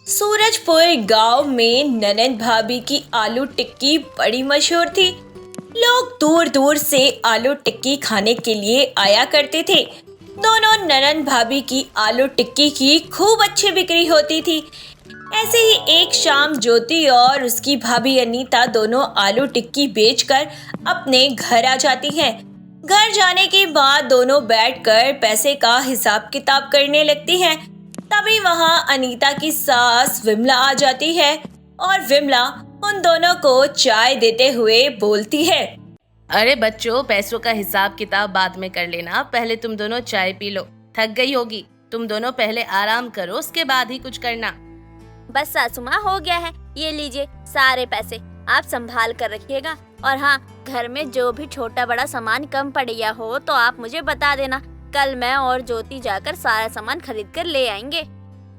सूरजपुर गांव में ननंद भाभी की आलू टिक्की बड़ी मशहूर थी। लोग दूर दूर से आलू टिक्की खाने के लिए आया करते थे। दोनों ननंद भाभी की आलू टिक्की की खूब अच्छी बिक्री होती थी। ऐसे ही एक शाम ज्योति और उसकी भाभी अनीता दोनों आलू टिक्की बेचकर अपने घर आ जाती हैं। घर जाने के बाद दोनों बैठकर पैसे का हिसाब किताब करने लगती हैं। तभी वहां अनीता की सास विमला आ जाती है और विमला उन दोनों को चाय देते हुए बोलती है। अरे बच्चों, पैसों का हिसाब किताब बाद में कर लेना, पहले तुम दोनों चाय पी लो। थक गई होगी, तुम दोनों पहले आराम करो, उसके बाद ही कुछ करना। बस सासू माँ, हो गया है, ये लीजिए सारे पैसे, आप संभाल कर रखिएगा। और हाँ, घर में जो भी छोटा बड़ा सामान कम पड़ गया हो तो आप मुझे बता देना। कल मैं और ज्योति जाकर सारा सामान खरीद कर ले आएंगे।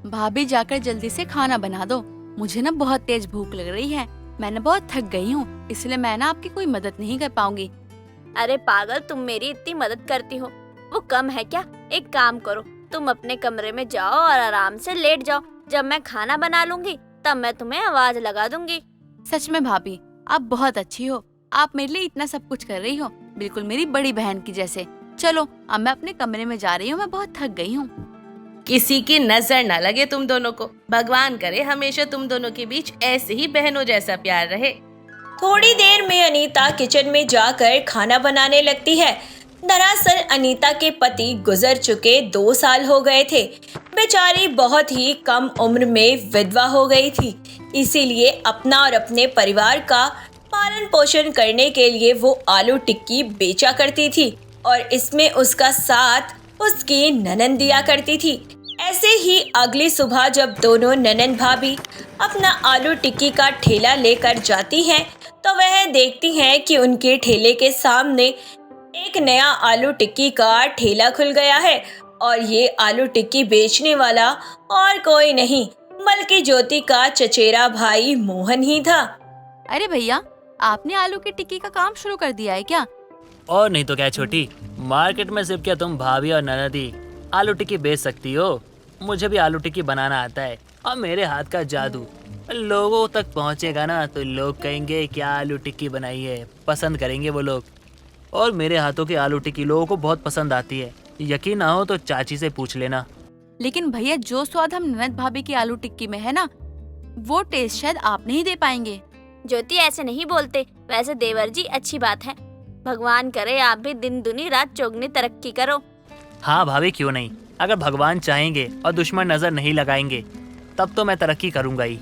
भाभी जाकर जल्दी से खाना बना दो, मुझे ना बहुत तेज भूख लग रही है। मैं ना बहुत थक गई हूँ, इसलिए मैं ना आपकी कोई मदद नहीं कर पाऊंगी। अरे पागल, तुम मेरी इतनी मदद करती हो, वो कम है क्या? एक काम करो, तुम अपने कमरे में जाओ और आराम से लेट जाओ। जब मैं खाना बना लूंगी तब मैं तुम्हें आवाज लगा दूंगी। सच में भाभी, आप बहुत अच्छी हो। आप मेरे लिए इतना सब कुछ कर रही हो, बिल्कुल मेरी बड़ी बहन की जैसे। चलो अब मैं अपने कमरे में जा रही हूँ, मैं बहुत थक गई हूँ। किसी की नजर न लगे तुम दोनों को। भगवान करे हमेशा तुम दोनों के बीच ऐसे ही बहनों जैसा प्यार रहे। थोड़ी देर में अनीता किचन में जाकर खाना बनाने लगती है। दरअसल अनीता के पति गुजर चुके 2 साल हो गए थे। बेचारी बहुत ही कम उम्र में विधवा हो गई थी। इसीलिए अपना और अपने परिवार का पालन पोषण करने के लिए वो आलू टिक्की बेचा करती थी और इसमें उसका साथ उसकी ननंद दिया करती थी। ऐसे ही अगली सुबह जब दोनों ननंद भाभी अपना आलू टिक्की का ठेला लेकर जाती हैं तो वह देखती हैं कि उनके ठेले के सामने एक नया आलू टिक्की का ठेला खुल गया है और ये आलू टिक्की बेचने वाला और कोई नहीं बल्कि ज्योति का चचेरा भाई मोहन ही था। अरे भैया, आपने आलू की टिक्की का काम शुरू कर दिया है क्या? और नहीं तो क्या छोटी, मार्केट में सिर्फ क्या तुम भाभी और ननद ही आलू टिक्की बेच सकती हो? मुझे भी आलू टिक्की बनाना आता है और मेरे हाथ का जादू लोगों तक पहुंचेगा ना तो लोग कहेंगे क्या आलू टिक्की बनाई है, पसंद करेंगे वो लोग। और मेरे हाथों की आलू टिक्की लोगों को बहुत पसंद आती है। यकीन ना हो तो चाची से पूछ लेना। लेकिन भैया, जो स्वाद हम ननद भाभी की आलू टिक्की में है ना, वो टेस्ट शायद आप नहीं दे पाएंगे। ज्योति, ऐसे नहीं बोलते। वैसे देवर जी, अच्छी बात है। भगवान करे आप भी दिन दुनी रात चौगनी तरक्की करो। हाँ भाभी, क्यों नहीं। अगर भगवान चाहेंगे और दुश्मन नजर नहीं लगाएंगे तब तो मैं तरक्की करूंगा ही।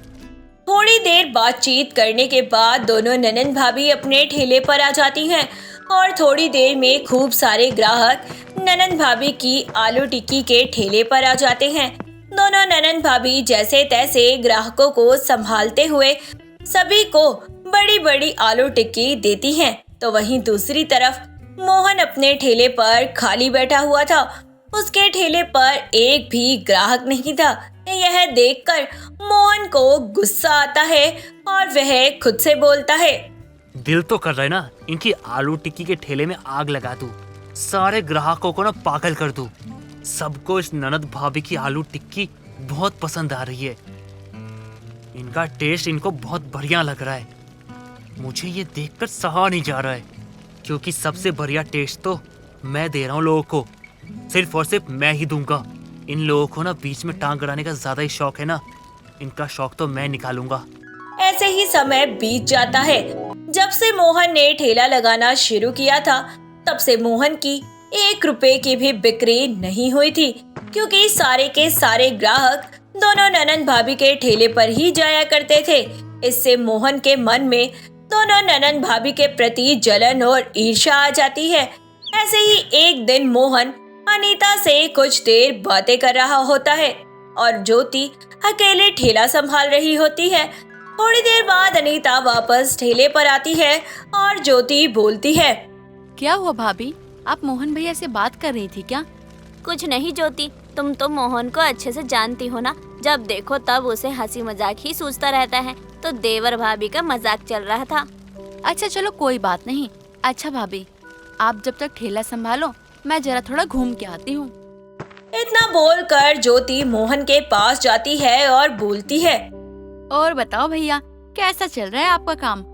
थोड़ी देर बातचीत करने के बाद दोनों ननंद भाभी अपने ठेले पर आ जाती हैं और थोड़ी देर में खूब सारे ग्राहक ननंद भाभी की आलू टिक्की के ठेले पर आ जाते हैं। दोनों ननंद भाभी जैसे तैसे ग्राहकों को संभालते हुए सभी को बड़ी बड़ी आलू टिक्की देती हैं। तो वहीं दूसरी तरफ मोहन अपने ठेले पर खाली बैठा हुआ था। उसके ठेले पर एक भी ग्राहक नहीं था। यह देखकर मोहन को गुस्सा आता है और वह खुद से बोलता है, दिल तो कर रहा है ना इनकी आलू टिक्की के ठेले में आग लगा दूं, सारे ग्राहकों को ना पागल कर दूं। सबको इस ननद भाभी की आलू टिक्की बहुत पसंद आ रही है। इनका टेस्ट इनको बहुत बढ़िया लग रहा है। मुझे ये देखकर सहा नहीं जा रहा है क्योंकि सबसे बढ़िया टेस्ट तो मैं दे रहा हूँ लोगों को। सिर्फ और सिर्फ मैं ही दूंगा। इन लोगों को ना बीच में टांग अड़ाने का ज्यादा ही शौक है ना, इनका शौक तो मैं निकालूंगा। ऐसे ही समय बीत जाता है। जब से मोहन ने ठेला लगाना शुरू किया था तब से मोहन की 1 रुपए की भी बिक्री नहीं हुई थी क्योंकि सारे के सारे ग्राहक दोनों ननंद भाभी के ठेले पर ही जाया करते थे। इससे मोहन के मन में दोनों ननंद भाभी के प्रति जलन और ईर्ष्या आ जाती है। ऐसे ही एक दिन मोहन अनीता से कुछ देर बातें कर रहा होता है और ज्योति अकेले ठेला संभाल रही होती है। थोड़ी देर बाद अनीता वापस ठेले पर आती है और ज्योति बोलती है, क्या हुआ भाभी, आप मोहन भैया से बात कर रही थी क्या? कुछ नहीं ज्योति, तुम तो मोहन को अच्छे से जानती हो ना। जब देखो तब उसे हंसी मजाक ही सूझता रहता है, तो देवर भाभी का मजाक चल रहा था। अच्छा चलो कोई बात नहीं। अच्छा भाभी, आप जब तक ठेला संभालो मैं जरा थोड़ा घूम के आती हूँ। इतना बोलकर ज्योति मोहन के पास जाती है और बोलती है। और बताओ भैया, कैसा चल रहा है आपका काम?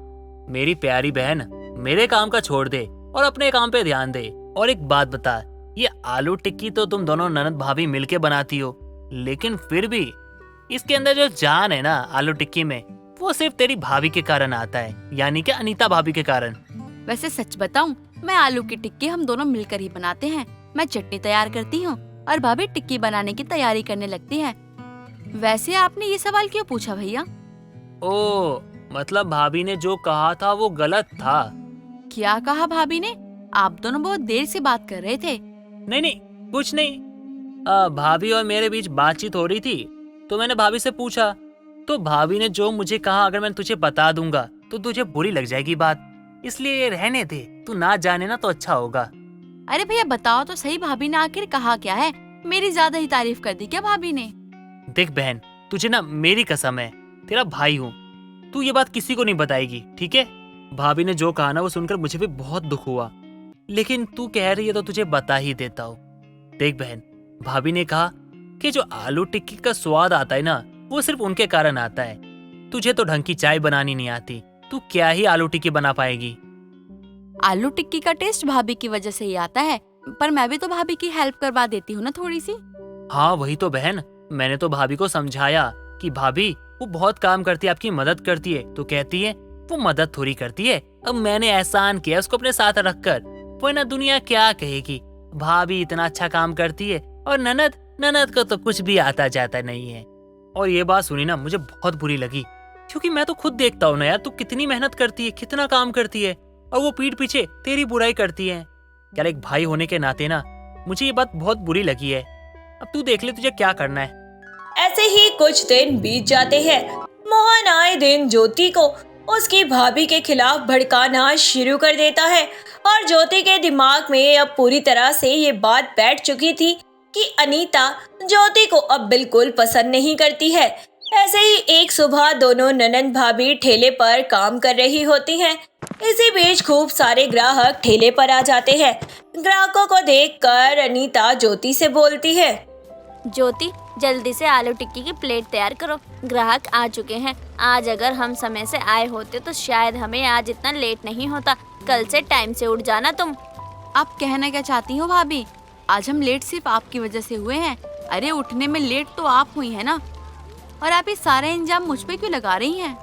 मेरी प्यारी बहन, मेरे काम का छोड़ दे और अपने काम पे ध्यान दे। और एक बात बता, ये आलू टिक्की तो तुम दोनों ननद भाभी मिलके बनाती हो, लेकिन फिर भी इसके अंदर जो जान है ना आलू टिक्की में, वो सिर्फ तेरी भाभी के कारण आता है, यानी कि अनीता भाभी के कारण। वैसे सच बताऊं, मैं आलू की टिक्की हम दोनों मिलकर ही बनाते हैं। मैं चटनी तैयार करती हूँ और भाभी टिक्की बनाने की तैयारी करने लगती है। वैसे आपने ये सवाल क्यों पूछा भैया? ओ, मतलब भाभी ने जो कहा था वो गलत था? क्या कहा भाभी ने? आप दोनों बहुत देर से बात कर रहे थे। नहीं नहीं, कुछ नहीं। भाभी और मेरे बीच बातचीत हो रही थी, तो मैंने भाभी से पूछा, तो भाभी ने जो मुझे कहा अगर मैं तुझे बता दूंगा तो तुझे बुरी लग जाएगी बात, इसलिए ये रहने दे, तू ना जाने ना तो अच्छा होगा। अरे भैया बताओ तो सही, भाभी ने आखिर कहा क्या है? मेरी ज्यादा ही तारीफ कर दी क्या भाभी ने? देख बहन, तुझे ना मेरी कसम है, तेरा भाई हूँ, तू ये बात किसी को नहीं बताएगी, ठीक है? भाभी ने जो कहा ना वो सुनकर मुझे भी बहुत दुख हुआ, लेकिन तू कह रही है तो तुझे बता ही देता हूँ। देख बहन, भाभी ने कहा कि जो आलू टिक्की का स्वाद आता है ना, वो सिर्फ उनके कारण आता है। तुझे तो ढंग की चाय बनानी नहीं आती, तू क्या ही आलू टिक्की बना पाएगी। आलू टिक्की का टेस्ट भाभी की वजह से ही आता है, पर मैं भी तो भाभी की हेल्प करवा देती हूँ ना थोड़ी सी। हाँ वही तो बहन, मैंने तो भाभी को समझाया कि भाभी वो बहुत काम करती है, आपकी मदद करती है, तो कहती है वो मदद थोड़ी करती है। अब मैंने एहसान किया उसको अपने साथ रखकर, वरना दुनिया क्या कहेगी, भाभी इतना अच्छा काम करती है और ननद को तो कुछ भी आता जाता नहीं है। और ये बात सुनी ना मुझे बहुत बुरी लगी, क्योंकि मैं तो खुद देखता हूँ ना यार, तू कितनी मेहनत करती है, कितना काम करती है, और वो पीठ पीछे तेरी बुराई करती है। यार एक भाई होने के नाते ना मुझे ये बात बहुत बुरी लगी है। अब तू देख ले तुझे क्या करना है। ऐसे ही कुछ दिन बीत जाते हैं। मोहन आए दिन ज्योति को उसकी भाभी के खिलाफ भड़काना शुरू कर देता है और ज्योति के दिमाग में अब पूरी तरह से ये बात बैठ चुकी थी कि अनीता ज्योति को अब बिल्कुल पसंद नहीं करती है। ऐसे ही एक सुबह दोनों ननंद भाभी ठेले पर काम कर रही होती हैं। इसी बीच खूब सारे ग्राहक ठेले पर आ जाते हैं। ग्राहकों को देखकर अनीता ज्योति से बोलती है। ज्योति, जल्दी से आलू टिक्की की प्लेट तैयार करो, ग्राहक आ चुके हैं। आज अगर हम समय से आए होते तो शायद हमें आज इतना लेट नहीं होता। कल से टाइम से उठ जाना तुम। आप कहना क्या चाहती हो भाभी? आज हम लेट सिर्फ आपकी वजह से हुए हैं। अरे उठने में लेट तो आप हुई है ना, और आप ये सारे इंजाम मुझ पे क्यों लगा रही हैं?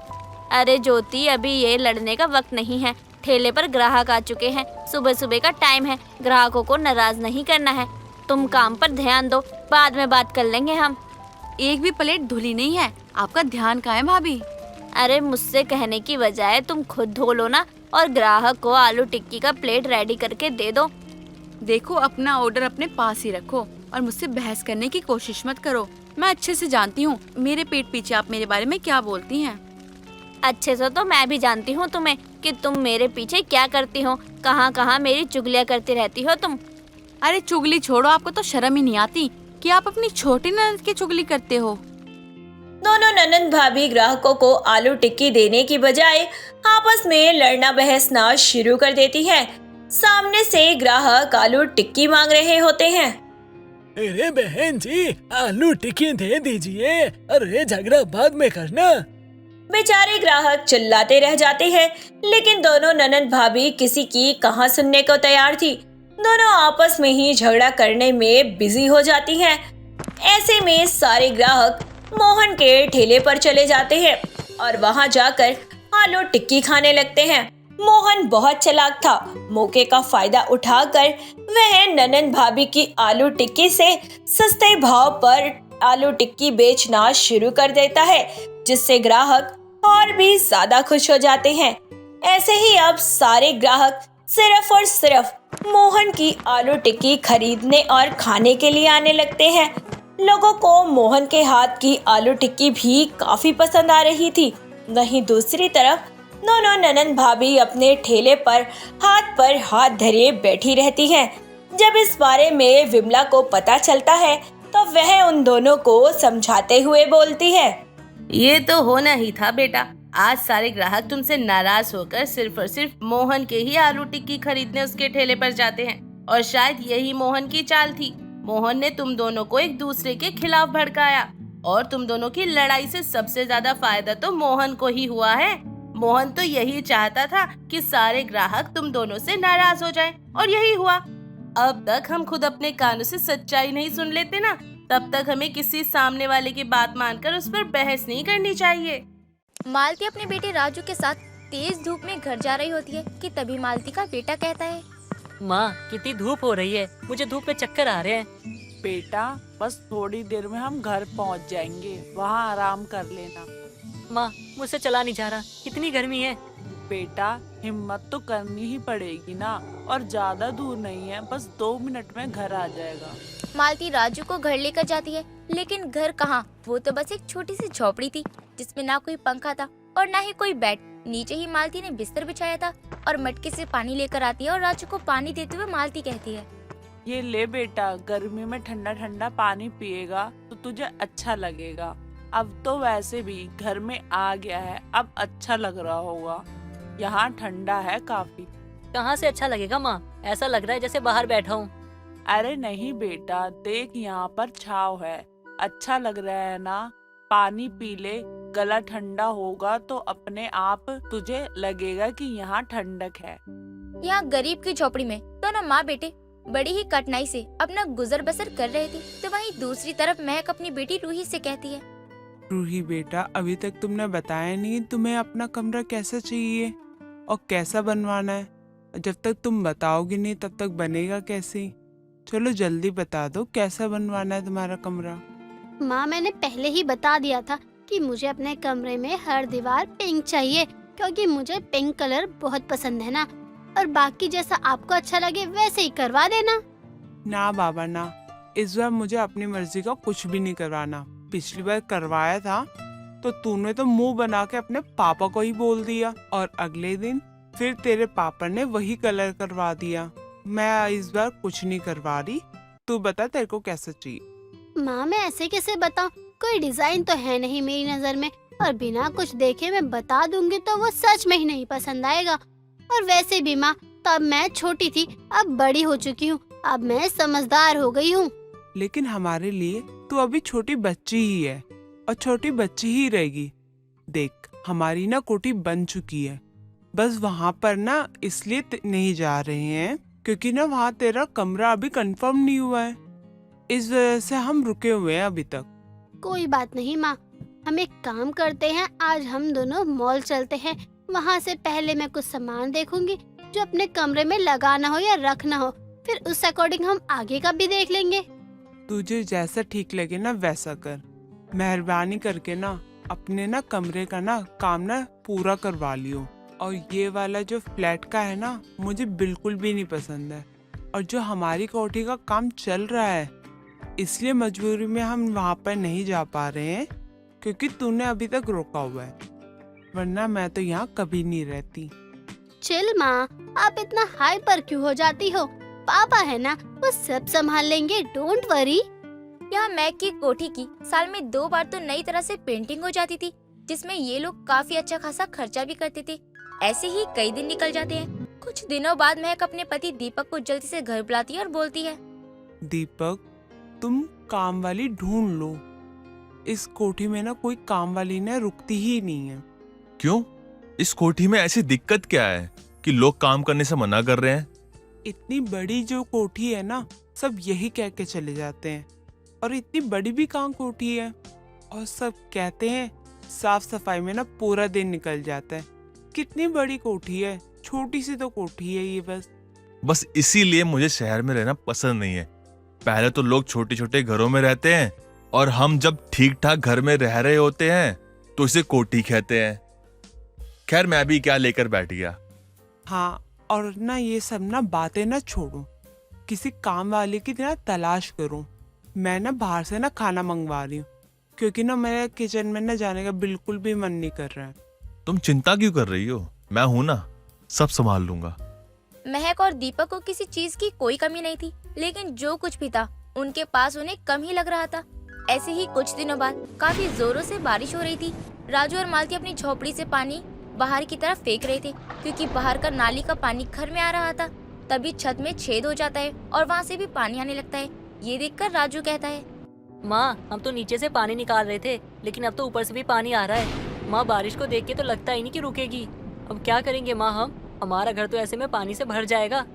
अरे ज्योति, अभी ये लड़ने का वक्त नहीं है। ठेले पर ग्राहक आ चुके हैं, सुबह सुबह का टाइम है, ग्राहकों को नाराज नहीं करना है। तुम काम पर ध्यान दो, बाद में बात कर लेंगे हम। एक भी प्लेट धुली नहीं है, आपका ध्यान कहाँ है भाभी? अरे मुझसे कहने की बजाय तुम खुद धो लो ना, और ग्राहक को आलू टिक्की का प्लेट रेडी करके दे दो। देखो, अपना ऑर्डर अपने पास ही रखो और मुझसे बहस करने की कोशिश मत करो। मैं अच्छे से जानती हूँ मेरे पेट पीछे आप मेरे बारे में क्या बोलती हैं। अच्छे से तो मैं भी जानती हूँ तुम्हें कि तुम मेरे पीछे क्या करती हो, कहाँ कहाँ मेरी चुगलियाँ करती रहती हो तुम। अरे चुगली छोड़ो, आपको तो शर्म ही नहीं आती कि आप अपनी छोटी ननद की चुगली करते हो। दोनों ननंद भाभी ग्राहकों को आलू टिक्की देने की बजाय आपस में लड़ना बहसना शुरू कर देती है। सामने से ग्राहक आलू टिक्की मांग रहे होते हैं। अरे बहन जी, आलू टिक्की दे दीजिए, अरे झगड़ा बाद में करना। बेचारे ग्राहक चिल्लाते रह जाते हैं, लेकिन दोनों ननंद भाभी किसी की कहाँ सुनने को तैयार थी। दोनों आपस में ही झगड़ा करने में बिजी हो जाती हैं। ऐसे में सारे ग्राहक मोहन के ठेले पर चले जाते हैं और वहां जाकर आलू टिक्की खाने लगते हैं। मोहन बहुत चालाक था। मौके का फायदा उठाकर वह ननंद भाभी की आलू टिक्की से सस्ते भाव पर आलू टिक्की बेचना शुरू कर देता है, जिससे ग्राहक और भी ज्यादा खुश हो जाते हैं। ऐसे ही अब सारे ग्राहक सिर्फ और सिर्फ मोहन की आलू टिक्की खरीदने और खाने के लिए आने लगते हैं। लोगों को मोहन के हाथ की आलू टिक्की भी काफी पसंद आ रही थी। वहीं दूसरी तरफ दोनों ननंद भाभी अपने ठेले पर हाथ धरे बैठी रहती हैं। जब इस बारे में विमला को पता चलता है तो वह उन दोनों को समझाते हुए बोलती है। ये तो होना ही था बेटा, आज सारे ग्राहक तुमसे नाराज होकर सिर्फ और सिर्फ मोहन के ही आलू टिक्की खरीदने उसके ठेले पर जाते हैं, और शायद यही मोहन की चाल थी। मोहन ने तुम दोनों को एक दूसरे के खिलाफ भड़काया और तुम दोनों की लड़ाई से सबसे ज्यादा फायदा तो मोहन को ही हुआ है। मोहन तो यही चाहता था कि सारे ग्राहक तुम दोनों से नाराज हो जाएं और यही हुआ। अब तक हम खुद अपने कानों से सच्चाई नहीं सुन लेते ना, तब तक हमें किसी सामने वाले की बात मानकर उस पर बहस नहीं करनी चाहिए। मालती अपने बेटे राजू के साथ तेज धूप में घर जा रही होती है कि तभी मालती का बेटा कहता है, माँ कितनी धूप हो रही है, मुझे धूप में चक्कर आ रहे हैं। बेटा बस थोड़ी देर में हम घर पहुंच जाएंगे, वहाँ आराम कर लेना। माँ मुझसे चला नहीं जा रहा, इतनी गर्मी है। बेटा हिम्मत तो करनी ही पड़ेगी ना, और ज्यादा दूर नहीं है, बस 2 मिनट में घर आ जाएगा। मालती राजू को घर लेकर जाती है, लेकिन घर कहाँ, वो तो बस एक छोटी सी झोपड़ी थी जिसमें ना कोई पंखा था और ना ही कोई बेड। नीचे ही मालती ने बिस्तर बिछाया था और मटके से पानी लेकर आती है और राजू को पानी देते हुए मालती कहती है, ये ले बेटा, गर्मी में ठंडा ठंडा पानी पिएगा तो तुझे अच्छा लगेगा। अब तो वैसे भी घर में आ गया है, अब अच्छा लग रहा होगा। यहाँ ठंडा है काफी। कहाँ से अच्छा लगेगा माँ, ऐसा लग रहा है जैसे बाहर बैठा हूँ। अरे नहीं बेटा, देख यहाँ पर छाव है, अच्छा लग रहा है ना। पानी पी ले, गला ठंडा होगा तो अपने आप तुझे लगेगा कि यहाँ ठंडक है। यहाँ गरीब की झोपड़ी में दोनों माँ बेटे बड़ी ही कठिनाई से अपना गुजर बसर कर रहे थे, तो वहीं दूसरी तरफ महक अपनी बेटी रूही से कहती है, रूही बेटा, अभी तक तुमने बताया नहीं तुम्हें अपना कमरा कैसा चाहिए और कैसा बनवाना है। जब तक तुम बताओगी नहीं तब तक बनेगा कैसे। चलो जल्दी बता दो कैसा बनवाना है तुम्हारा कमरा। माँ मैंने पहले ही बता दिया था कि मुझे अपने कमरे में हर दीवार पिंक चाहिए, क्योंकि मुझे पिंक कलर बहुत पसंद है ना, और बाकी जैसा आपको अच्छा लगे वैसे ही करवा देना। ना बाबा ना, इस बार मुझे अपनी मर्जी का कुछ भी नहीं करवाना। पिछली बार करवाया था तो तूने तो मुंह बना के अपने पापा को ही बोल दिया, और अगले दिन फिर तेरे पापा ने वही कलर करवा दिया। मैं इस बार कुछ नहीं करवा रही, तू बता तेरे को कैसा चाहिए। माँ मैं ऐसे कैसे बताऊँ, कोई डिजाइन तो है नहीं मेरी नजर में, और बिना कुछ देखे मैं बता दूंगी तो वो सच में ही नहीं पसंद आएगा। और वैसे भी माँ, तब मैं छोटी थी, अब बड़ी हो चुकी हूँ, अब मैं समझदार हो गई हूँ। लेकिन हमारे लिए तू अभी छोटी बच्ची ही है और छोटी बच्ची ही रहेगी। देख हमारी ना कोठी बन चुकी है, बस वहाँ पर ना इसलिए नहीं जा रहे हैं क्योंकि ना वहाँ तेरा कमरा अभी कंफर्म नहीं हुआ है, इस वजह से हम रुके हुए हैं अभी तक। कोई बात नहीं माँ, हम एक काम करते हैं, आज हम दोनों मॉल चलते हैं। वहाँ से पहले मैं कुछ सामान देखूंगी जो अपने कमरे में लगाना हो या रखना हो, फिर उस अकॉर्डिंग हम आगे का भी देख लेंगे। तुझे जैसा ठीक लगे ना वैसा कर। मेहरबानी करके ना अपने ना कमरे का ना काम ना पूरा करवा लियो। और ये वाला जो फ्लैट का है ना, मुझे बिल्कुल भी नहीं पसंद है। और जो हमारी कोठी का काम चल रहा है, इसलिए मजबूरी में हम वहाँ पर नहीं जा पा रहे हैं क्योंकि तूने अभी तक रोका हुआ है, वरना मैं तो यहाँ कभी नहीं रहती। चिल माँ, आप इतना हाइपर क्यों हो जाती हो, पापा है ना, वो सब संभाल लेंगे, डोंट वरी। यहाँ मैक की कोठी की साल में 2 बार तो नई तरह से पेंटिंग हो जाती थी, जिसमें ये लोग काफी अच्छा खासा खर्चा भी करते थे। ऐसे ही कई दिन निकल जाते हैं। कुछ दिनों बाद महक अपने पति दीपक को जल्दी से घर बुलाती है और बोलती है, दीपक तुम काम वाली ढूंढ लो, इस कोठी में ना कोई काम वाली ना रुकती ही नहीं है। क्यों? इस कोठी में ऐसी दिक्कत क्या है कि लोग काम करने से मना कर रहे हैं? इतनी बड़ी जो कोठी है ना, सब यही कह के चले जाते हैं, और इतनी बड़ी भी काम कोठी है, और सब कहते हैं साफ सफाई में ना पूरा दिन निकल जाता है। कितनी बड़ी कोठी है, छोटी सी तो कोठी है ये बस इसीलिए मुझे शहर में रहना पसंद नहीं है। पहले तो लोग छोटे छोटे घरों में रहते हैं, और हम जब ठीक ठाक घर में रह रहे होते हैं तो इसे कोठी कहते हैं। खैर मैं भी क्या लेकर बैठ गया। हाँ, और ना ये सब ना बातें ना छोड़ो, किसी काम वाले की ना तलाश करो। मैं ना बाहर से ना खाना मंगवा रही हूँ, क्योंकि ना मेरे किचन में ना जाने का बिल्कुल भी मन नहीं कर रहा है। तुम चिंता क्यों कर रही हो, मैं हूं ना, सब संभाल लूंगा। महक और दीपक को किसी चीज की कोई कमी नहीं थी, लेकिन जो कुछ भी था उनके पास उन्हें कम ही लग रहा था। ऐसे ही कुछ दिनों बाद काफी जोरों से बारिश हो रही थी। राजू और मालती अपनी झोपड़ी से पानी बाहर की तरफ फेंक रहे थे, क्योंकि बाहर का नाली का पानी घर में आ रहा था। तभी छत में छेद हो जाता है और वहाँ से भी पानी आने लगता है। ये देखकर राजू कहता है, माँ हम तो नीचे से पानी निकाल रहे थे, लेकिन अब तो ऊपर से भी पानी आ रहा है। माँ बारिश को देख के तो लगता ही नहीं कि रुकेगी। अब क्या करेंगे माँ हम? हमारा घर तो ऐसे में पानी से भर जाएगा।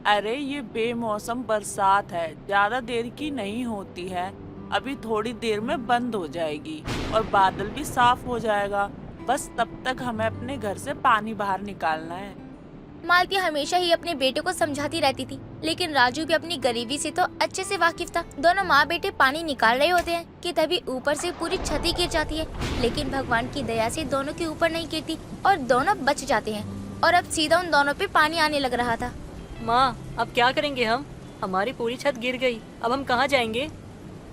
अरे ये बेमौसम बरसात है, ज्यादा देर की नहीं होती है। अभी थोड़ी देर में बंद हो जाएगी और बादल भी साफ हो जाएगा। बस तब तक हमें अपने घर से पानी बाहर निकालना है। मालती हमेशा ही अपने बेटे को समझाती रहती थी, लेकिन राजू भी अपनी गरीबी से तो अच्छे से वाकिफ था। दोनों माँ बेटे पानी निकाल रहे होते हैं कि तभी ऊपर से पूरी छत ही गिर जाती है, लेकिन भगवान की दया से दोनों के ऊपर नहीं गिरती और दोनों बच जाते हैं। और अब सीधा उन दोनों पे पानी आने लग रहा था। माँ अब क्या करेंगे हम? हमारी पूरी छत गिर गई, अब हम कहाँ जाएंगे?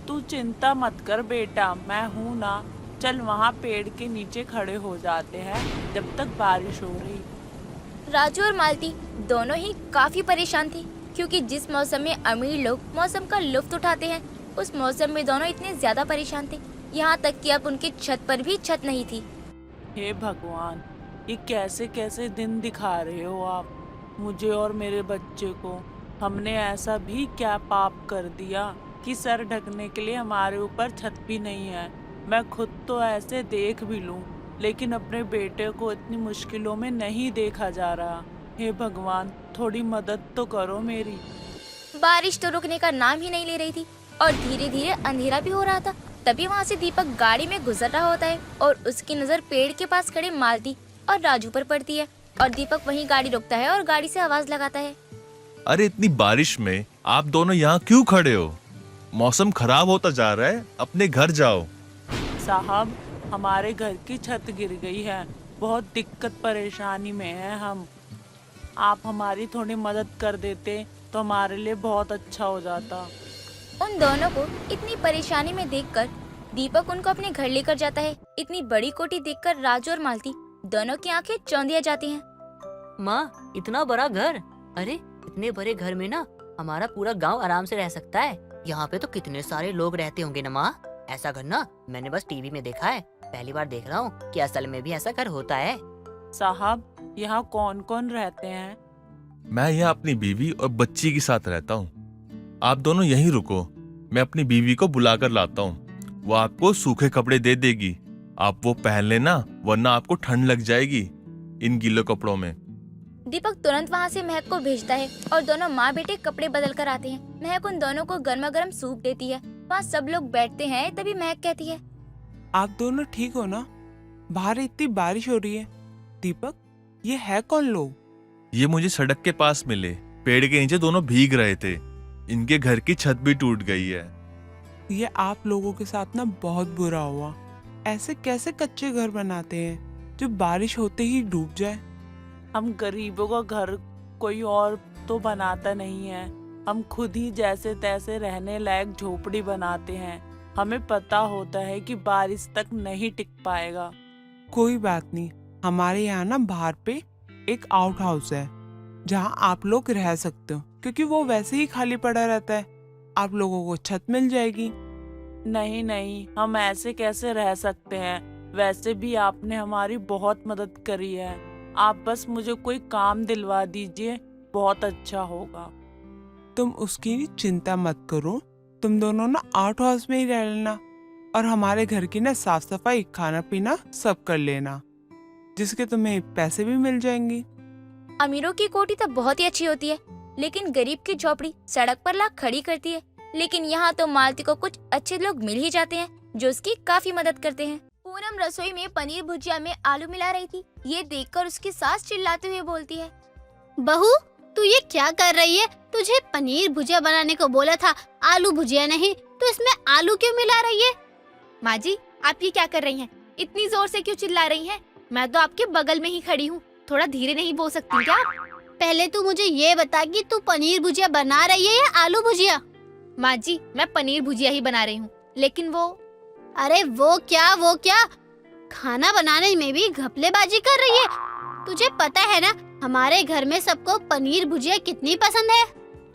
तू चिंता मत कर बेटा, मैं हूँ ना। चल वहाँ पेड़ के नीचे खड़े हो जाते हैं जब तक बारिश हो रही। राजू और मालती दोनों ही काफी परेशान थे, क्योंकि जिस मौसम में अमीर लोग मौसम का लुत्फ उठाते हैं, उस मौसम में दोनों इतने ज्यादा परेशान थे, यहाँ तक कि अब उनकी छत पर भी छत नहीं थी। हे भगवान, ये कैसे कैसे दिन दिखा रहे हो आप मुझे और मेरे बच्चे को। हमने ऐसा भी क्या पाप कर दिया कि सर ढकने के लिए हमारे ऊपर छत भी नहीं है। मैं खुद तो ऐसे देख भी लूं, लेकिन अपने बेटे को इतनी मुश्किलों में नहीं देखा जा रहा। हे भगवान, थोड़ी मदद तो करो मेरी। बारिश तो रुकने का नाम ही नहीं ले रही थी और धीरे धीरे अंधेरा भी हो रहा था। तभी वहाँ से दीपक गाड़ी में गुजर रहा होता है और उसकी नजर पेड़ के पास खड़े मालती और राजू पर पड़ती है और दीपक वहीं गाड़ी रोकता है और गाड़ी से आवाज लगाता है, अरे इतनी बारिश में आप दोनों यहाँ क्यों खड़े हो? मौसम खराब होता जा रहा है, अपने घर जाओ। साहब, हमारे घर की छत गिर गई है, बहुत दिक्कत परेशानी में है हम। आप हमारी थोड़ी मदद कर देते तो हमारे लिए बहुत अच्छा हो जाता। उन दोनों को इतनी परेशानी में देखकर दीपक उनको अपने घर लेकर जाता है। इतनी बड़ी कोठी देखकर राजू और मालती दोनों की आंखें चौंधिया जाती हैं। माँ इतना बड़ा घर? अरे इतने बड़े घर में ना हमारा पूरा गांव आराम से रह सकता है। यहाँ पे तो कितने सारे लोग रहते होंगे ना माँ। ऐसा घर ना मैंने बस टीवी में देखा है, पहली बार देख रहा हूँ कि असल में भी ऐसा घर होता है। साहब, यहाँ कौन कौन रहते हैं? मैं यहाँ अपनी बीवी और बच्ची के साथ रहता हूँ। आप दोनों यहीं रुको, मैं अपनी बीवी को बुलाकर लाता हूँ। वो आपको सूखे कपड़े दे देगी, आप वो पहन लेना, वरना आपको ठंड लग जाएगी इन गीले कपड़ों में। दीपक तुरंत वहाँ से महक को भेजता है और दोनों माँ बेटे कपड़े बदल कर आते हैं। महक उन दोनों को गर्मा गर्म सूप देती है। वहाँ सब लोग बैठते हैं, तभी महक कहती है, आप दोनों ठीक हो ना? बाहर इतनी बारिश हो रही है। दीपक, ये है कौन लोग? ये मुझे सड़क के पास मिले, पेड़ के नीचे दोनों भीग रहे थे। इनके घर की छत भी टूट गई है। ये आप लोगों के साथ ना बहुत बुरा हुआ। ऐसे कैसे कच्चे घर बनाते हैं जो बारिश होते ही डूब जाए? हम गरीबों का घर कोई और तो बनाता नहीं है, हम खुद ही जैसे तैसे रहने लायक झोपड़ी बनाते हैं। हमें पता होता है कि बारिश तक नहीं टिक पाएगा। कोई बात नहीं, हमारे यहाँ ना बाहर पे एक आउट हाउस है जहाँ आप लोग रह सकते हो, क्योंकि वो वैसे ही खाली पड़ा रहता है। आप लोगों को छत मिल जाएगी। नहीं नहीं, हम ऐसे कैसे रह सकते हैं? वैसे भी आपने हमारी बहुत मदद करी है। आप बस मुझे कोई काम दिलवा दीजिए, बहुत अच्छा होगा। तुम उसकी चिंता मत करो, तुम दोनों ना आउट हाउस में ही रह लेना और हमारे घर की ना साफ सफाई, खाना पीना सब कर लेना, जिसके तुम्हें पैसे भी मिल जाएंगे। अमीरों की कोठी तो बहुत ही अच्छी होती है, लेकिन गरीब की झोपड़ी सड़क पर ला खड़ी करती है। लेकिन यहाँ तो मालती को कुछ अच्छे लोग मिल ही जाते हैं जो उसकी काफी मदद करते हैं। पूनम रसोई में पनीर भुजिया में आलू मिला रही थी। ये देखकर उसकी सास चिल्लाते हुए बोलती है, बहू, तू ये क्या कर रही है? तुझे पनीर भुजिया बनाने को बोला था, आलू भुजिया नहीं। तो इसमें आलू क्यों मिला रही है? माँ जी, आप ये क्या कर रही हैं? इतनी जोर से क्यों चिल्ला रही हैं? मैं तो आपके बगल में ही खड़ी हूँ, थोड़ा धीरे नहीं बोल सकती क्या? पहले तू मुझे ये बता कि तू पनीर भुजिया बना रही है या आलू भुजिया? माँ जी, मैं पनीर भुजिया ही बना रही हूँ, लेकिन वो अरे वो क्या? खाना बनाने में भी घपलेबाजी कर रही है। तुझे पता है ना हमारे घर में सबको पनीर भुजिया कितनी पसंद है।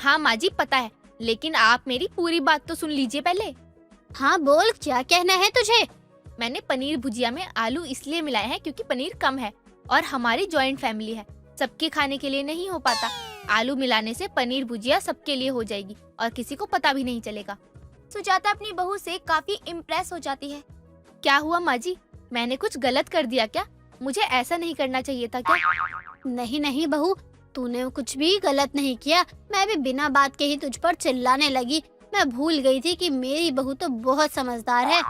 हाँ माँ जी पता है, लेकिन आप मेरी पूरी बात तो सुन लीजिए पहले। हाँ बोल, क्या कहना है तुझे? मैंने पनीर भुजिया में आलू इसलिए मिलाए हैं क्योंकि पनीर कम है और हमारी जॉइंट फैमिली है, सबके खाने के लिए नहीं हो पाता। आलू मिलाने से पनीर भुजिया सबके लिए हो जाएगी और किसी को पता भी नहीं चलेगा। सुजाता अपनी बहू से काफी इम्प्रेस हो जाती है। क्या हुआ माँ जी, मैंने कुछ गलत कर दिया क्या? मुझे ऐसा नहीं करना चाहिए था क्या? नहीं नहीं बहू, तूने कुछ भी गलत नहीं किया। मैं भी बिना बात के ही तुझ पर चिल्लाने लगी। मैं भूल गई थी कि मेरी बहू तो बहुत समझदार है।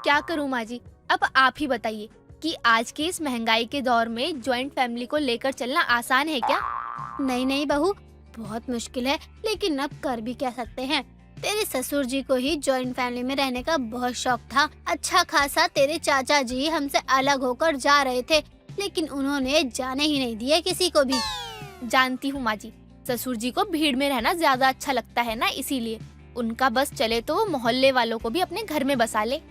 क्या करूँ माँ जी, अब आप ही बताइए कि आज के इस महंगाई के दौर में जॉइंट फैमिली को लेकर चलना आसान है क्या? नहीं नहीं बहू, बहुत मुश्किल है, लेकिन अब कर भी क्या सकते हैं। तेरे ससुर जी को ही जॉइंट फैमिली में रहने का बहुत शौक था। अच्छा खासा तेरे चाचा जी हमसे अलग होकर जा रहे थे, लेकिन उन्होंने जाने ही नहीं दिया किसी को भी। जानती हूँ माँ जी, ससुर जी को भीड़ में रहना ज्यादा अच्छा लगता है ना, इसीलिए उनका बस चले तो वो मोहल्ले वालों को भी अपने घर में बसा ले।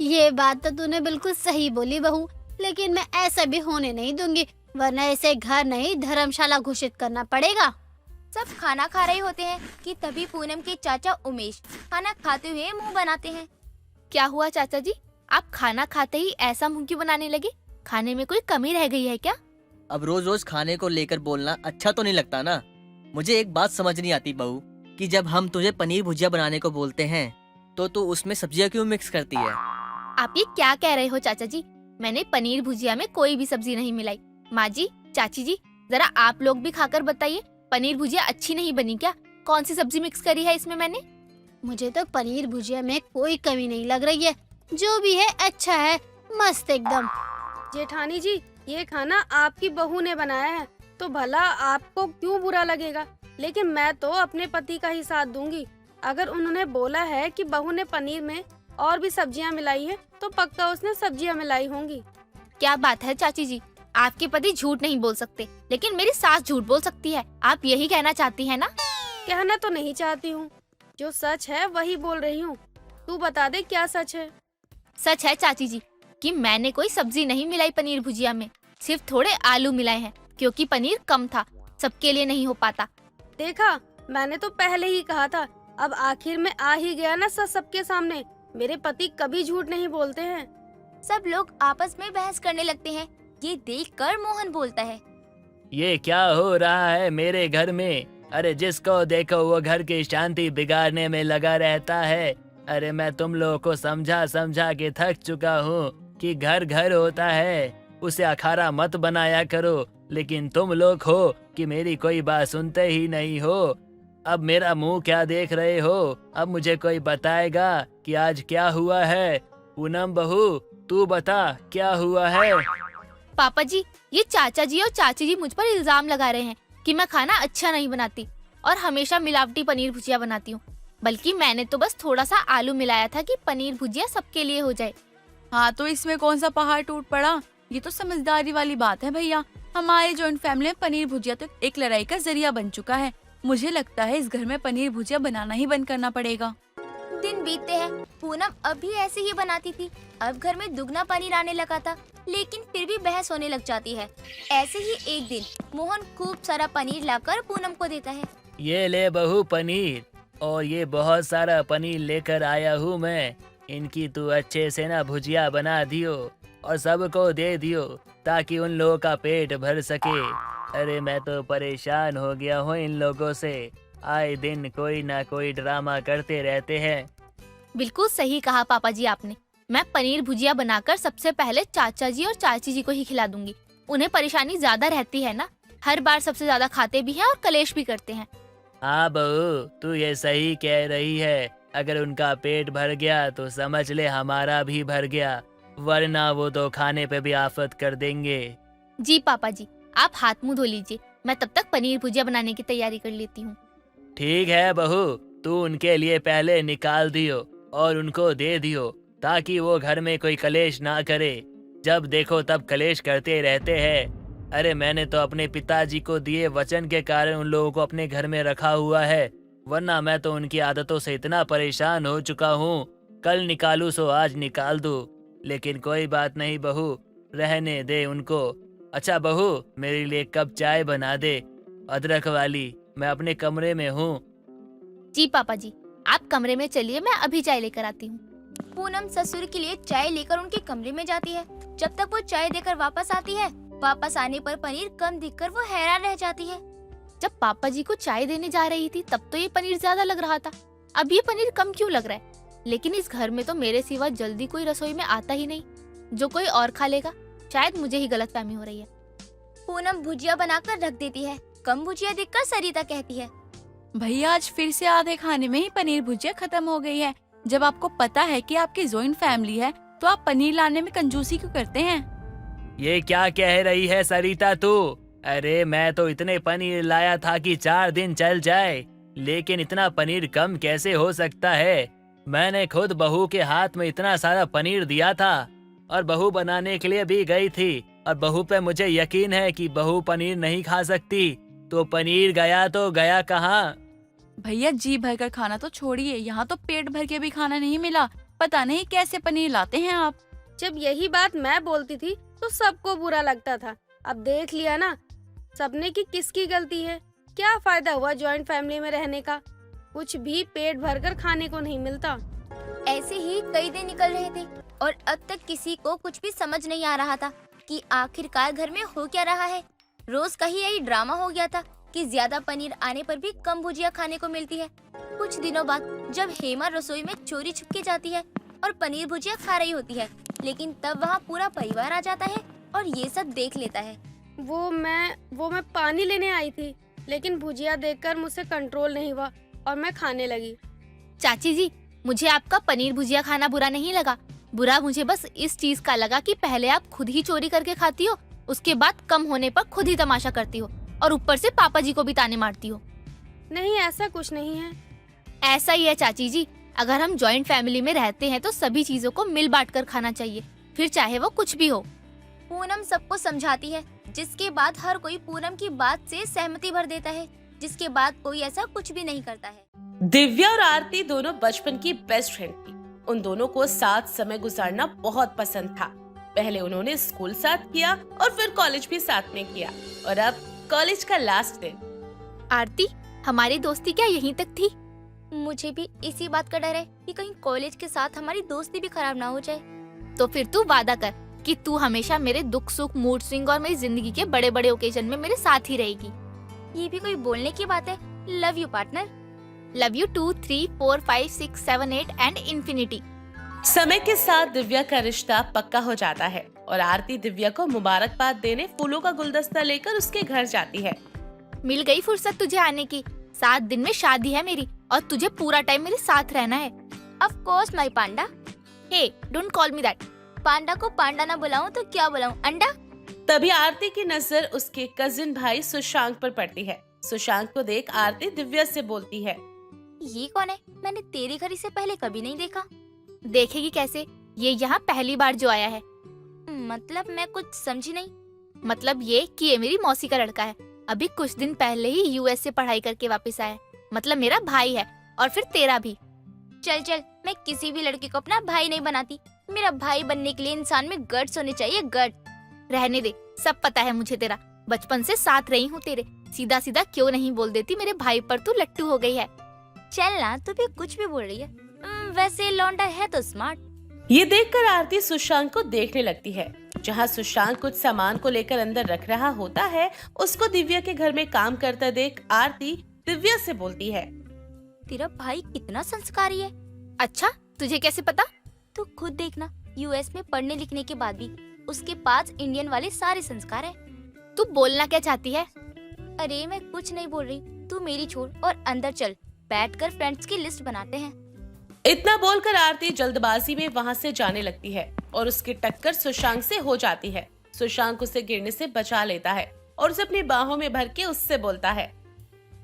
ये बात तो तूने बिल्कुल सही बोली बहू, लेकिन मैं ऐसा भी होने नहीं दूंगी, वरना इसे घर नहीं धर्मशाला घोषित करना पड़ेगा। सब खाना खा रहे होते हैं कि तभी पूनम के चाचा उमेश खाना खाते हुए मुंह बनाते हैं। क्या हुआ चाचा जी, आप खाना खाते ही ऐसा मुंह क्यों बनाने लगे? खाने में कोई कमी रह गई है क्या? अब रोज रोज खाने को लेकर बोलना अच्छा तो नहीं लगता ना। मुझे एक बात समझ नहीं आती बहू, कि जब हम तुझे पनीर भुजिया बनाने को बोलते हैं तो तू उसमें सब्जियां क्यों मिक्स करती है? आप ये क्या कह रहे हो चाचा जी? मैंने पनीर भुजिया में कोई भी सब्जी नहीं मिलाई। माँ जी, चाची जी, जरा आप लोग भी खाकर बताइए, पनीर भुजिया अच्छी नहीं बनी क्या? कौन सी सब्जी मिक्स करी है इसमें मैंने? मुझे तो पनीर भुजिया में कोई कमी नहीं लग रही है, जो भी है अच्छा है, मस्त एकदम। जेठानी जी, ये खाना आपकी बहू ने बनाया है तो भला आपको क्यों बुरा लगेगा, लेकिन मैं तो अपने पति का ही साथ दूंगी। अगर उन्होंने बोला है कि बहू ने पनीर में और भी सब्जियां मिलाई है तो पक्का उसने सब्जियां मिलाई होंगी। क्या बात है चाची जी, आपके पति झूठ नहीं बोल सकते, लेकिन मेरी सास झूठ बोल सकती है। आप यही कहना चाहती है ना? कहना तो नहीं चाहती हूँ, जो सच है वही बोल रही हूँ। तू बता दे क्या सच है? सच है चाची जी कि मैंने कोई सब्जी नहीं मिलाई पनीर भुजिया में, सिर्फ थोड़े आलू मिलाए हैं, क्योंकि पनीर कम था, सबके लिए नहीं हो पाता। देखा, मैंने तो पहले ही कहा था। अब आखिर में आ ही गया ना सच सबके सामने। मेरे पति कभी झूठ नहीं बोलते हैं। सब लोग आपस में बहस करने लगते हैं। ये देखकर मोहन बोलता है, ये क्या हो रहा है मेरे घर में? अरे जिसको देखो वो घर की शांति बिगाड़ने में लगा रहता है। अरे मैं तुम लोगों को समझा समझा के थक चुका हूँ कि घर घर होता है, उसे अखाड़ा मत बनाया करो, लेकिन तुम लोग हो कि मेरी कोई बात सुनते ही नहीं हो। अब मेरा मुंह क्या देख रहे हो? अब मुझे कोई बताएगा कि आज क्या हुआ है? पूनम बहू, तू बता क्या हुआ है? पापा जी, ये चाचा जी और चाची जी मुझ पर इल्जाम लगा रहे हैं कि मैं खाना अच्छा नहीं बनाती और हमेशा मिलावटी पनीर भुजिया बनाती हूँ। बल्कि मैंने तो बस थोड़ा सा आलू मिलाया था कि पनीर भुजिया सबके लिए हो जाए। हाँ, तो इसमें कौन सा पहाड़ टूट पड़ा? ये तो समझदारी वाली बात है भैया। हमारे जॉइंट फैमिली में पनीर भुजिया तो एक लड़ाई का जरिया बन चुका है। मुझे लगता है इस घर में पनीर भुजिया बनाना ही बंद करना पड़ेगा। दिन बीतते हैं, पूनम अब भी ऐसे ही बनाती थी। अब घर में दुगना पनीर आने लगा था, लेकिन फिर भी बहस होने लग जाती है। ऐसे ही एक दिन मोहन खूब सारा पनीर लाकर पूनम को देता है। ये ले बहू पनीर, और ये बहुत सारा पनीर लेकर आया हूँ मैं। इनकी तू अच्छे से ना भुजिया बना दियो और सबको दे दियो, ताकि उन लोगों का पेट भर सके। अरे मैं तो परेशान हो गया हूँ इन लोगों से। आए दिन कोई ना कोई ड्रामा करते रहते हैं। बिल्कुल सही कहा पापा जी आपने। मैं पनीर भुजिया बनाकर सबसे पहले चाचा जी और चाची जी को ही खिला दूंगी। उन्हें परेशानी ज्यादा रहती है ना, हर बार सबसे ज्यादा खाते भी हैं और कलेश भी करते हैं। हाँ बहू, तू ये सही कह रही है। अगर उनका पेट भर गया तो समझ ले हमारा भी भर गया, वरना वो तो खाने पे भी आफत कर देंगे। जी पापा जी, आप हाथ मुंह धो लीजिए, मैं तब तक पनीर भुजिया बनाने की तैयारी कर लेती हूँ। ठीक है बहू, तू उनके लिए पहले निकाल दियो और उनको दे दियो, ताकि वो घर में कोई कलेश ना करे। जब देखो तब कलेश करते रहते हैं। अरे मैंने तो अपने पिताजी को दिए वचन के कारण उन लोगों को अपने घर में रखा हुआ है, वरना मैं तो उनकी आदतों से इतना परेशान हो चुका हूँ। कल निकालूं सो आज निकाल दूं, लेकिन कोई बात नहीं बहू, रहने दे उनको। अच्छा बहू, मेरे लिए कप चाय बना दे, अदरक वाली। मैं अपने कमरे में हूँ। जी पापा जी, आप कमरे में चलिए, मैं अभी चाय लेकर आती हूँ। पूनम ससुर के लिए चाय लेकर उनके कमरे में जाती है। जब तक वो चाय देकर वापस आती है, वापस आने पर पनीर कम दिखकर वो हैरान रह जाती है। जब पापा जी को चाय देने जा रही थी तब तो ये पनीर ज्यादा लग रहा था, अब ये पनीर कम क्यों लग रहा है? लेकिन इस घर में तो मेरे सिवा जल्दी कोई रसोई में आता ही नहीं, जो कोई और खा लेगा। शायद मुझे ही गलतफहमी हो रही है। पूनम भुजिया बनाकर रख देती है, कम भुजिया देखकर सरिता कहती है, भैया आज फिर से आधे खाने में ही पनीर भुजिया खत्म हो गई है। जब आपको पता है कि आपकी जॉइंट फैमिली है तो आप पनीर लाने में कंजूसी क्यों करते हैं? ये क्या कह रही है सरिता तू? अरे मैं तो इतने पनीर लाया था कि 4 दिन चल जाए, लेकिन इतना पनीर कम कैसे हो सकता है? मैंने खुद बहू के हाथ में इतना सारा पनीर दिया था और बहू बनाने के लिए भी गई थी, और बहू पे मुझे यकीन है कि बहू पनीर नहीं खा सकती, तो पनीर गया तो गया कहाँ? भैया जी भर कर खाना तो छोड़िए, यहाँ तो पेट भर के भी खाना नहीं मिला। पता नहीं कैसे पनीर लाते हैं आप। जब यही बात मैं बोलती थी तो सबको बुरा लगता था। अब देख लिया ना सबने कि किसकी गलती है। क्या फायदा हुआ जॉइंट फैमिली में रहने का, कुछ भी पेट भरकर खाने को नहीं मिलता। ऐसे ही कई दिन निकल रहे थे और अब तक किसी को कुछ भी समझ नहीं आ रहा था कि आखिरकार घर में हो क्या रहा है। रोज का ही यही ड्रामा हो गया था कि ज्यादा पनीर आने पर भी कम भुजिया खाने को मिलती है। कुछ दिनों बाद जब हेमा रसोई में चोरी छुपके जाती है और पनीर भुजिया खा रही होती है, लेकिन तब वहाँ पूरा परिवार आ जाता है और ये सब देख लेता है। वो मैं पानी लेने आई थी, लेकिन भुजिया देखकर मुझसे कंट्रोल नहीं हुआ और मैं खाने लगी। चाची जी, मुझे आपका पनीर भुजिया खाना बुरा नहीं लगा। बुरा मुझे बस इस चीज का लगा कि पहले आप खुद ही चोरी करके खाती हो, उसके बाद कम होने पर खुद ही तमाशा करती हो और ऊपर से पापा जी को भी ताने मारती हो। नहीं, ऐसा कुछ नहीं है। ऐसा ही है चाची जी। अगर हम जॉइंट फैमिली में रहते हैं तो सभी चीजों को मिल बांट कर खाना चाहिए, फिर चाहे वो कुछ भी हो। पूनम सबको समझाती है, जिसके बाद हर कोई पूनम की बात से सहमति भर देता है, जिसके बाद कोई ऐसा कुछ भी नहीं करता है। दिव्या और आरती दोनों बचपन की बेस्ट फ्रेंड थी। उन दोनों को साथ समय गुजारना बहुत पसंद था। पहले उन्होंने स्कूल साथ किया और फिर कॉलेज भी साथ में किया, और अब कॉलेज का लास्ट दिन। आरती, हमारी दोस्ती क्या यहीं तक थी? मुझे भी इसी बात का डर है कि कहीं कॉलेज के साथ हमारी दोस्ती भी खराब ना हो जाए। तो फिर तू वादा कर कि तू हमेशा मेरे दुख सुख, मूड स्विंग और मेरी जिंदगी के बड़े बड़े ओकेजन में मेरे साथ ही रहेगी। ये भी कोई बोलने की बात है। Love you partner. Love you 2, 3, 4, 5, 6, 7, 8 and infinity. समय के साथ दिव्या का रिश्ता पक्का हो जाता है और आरती दिव्या को मुबारकबाद देने फूलों का गुलदस्ता लेकर उसके घर जाती है। मिल गई फुर्सत तुझे आने की। 7 दिन में शादी है मेरी और तुझे पूरा टाइम मेरे साथ रहना है। Of course my panda. Hey, don't call me that. Panda को पांडा ना बुलाऊं तो क्या बुलाऊं, अंडा? तभी आरती की नजर उसके कजिन भाई सुशांक पर पड़ती है। सुशांक को देख आरती दिव्या से बोलती है, ये कौन है? मैंने तेरे घर इसे पहले कभी नहीं देखा। देखेगी कैसे, ये यहाँ पहली बार जो आया है। मतलब मैं कुछ समझी नहीं। मतलब ये कि ये मेरी मौसी का लड़का है। अभी कुछ दिन पहले ही यूएस से पढ़ाई करके वापस आया है। मतलब मेरा भाई है और फिर तेरा भी। चल चल, मैं किसी भी लड़के को अपना भाई नहीं बनाती। मेरा भाई बनने के लिए इंसान में गट्स होने चाहिए, गट्स। रहने दे, सब पता है मुझे तेरा। बचपन से साथ रही हूँ तेरे। सीधा सीधा क्यों नहीं बोल देती मेरे भाई पर तू लट्टू हो गई है। चल ना, तू भी कुछ भी बोल रही है। वैसे लौंडा है तो स्मार्ट। ये देखकर आरती सुशांक को देखने लगती है। जहाँ सुशांक कुछ सामान को लेकर अंदर रख रहा होता है, उसको दिव्या के घर में काम करता देख आरती दिव्या से बोलती है, तेरा भाई कितना संस्कारी है। अच्छा, तुझे कैसे पता? तू खुद देखना, यूएस में पढ़ने लिखने के बाद भी उसके पास इंडियन वाले सारे संस्कार है। तू बोलना क्या चाहती है? अरे मैं कुछ नहीं बोल रही, तू मेरी छोड़ और अंदर चल, बैठकर फ्रेंड्स की लिस्ट बनाते हैं। इतना बोलकर आरती जल्दबाजी में वहाँ से जाने लगती है और उसकी टक्कर सुशांक से हो जाती है। सुशांक उसे गिरने से बचा लेता है और उसे अपनी बाहों में भर के उससे बोलता है,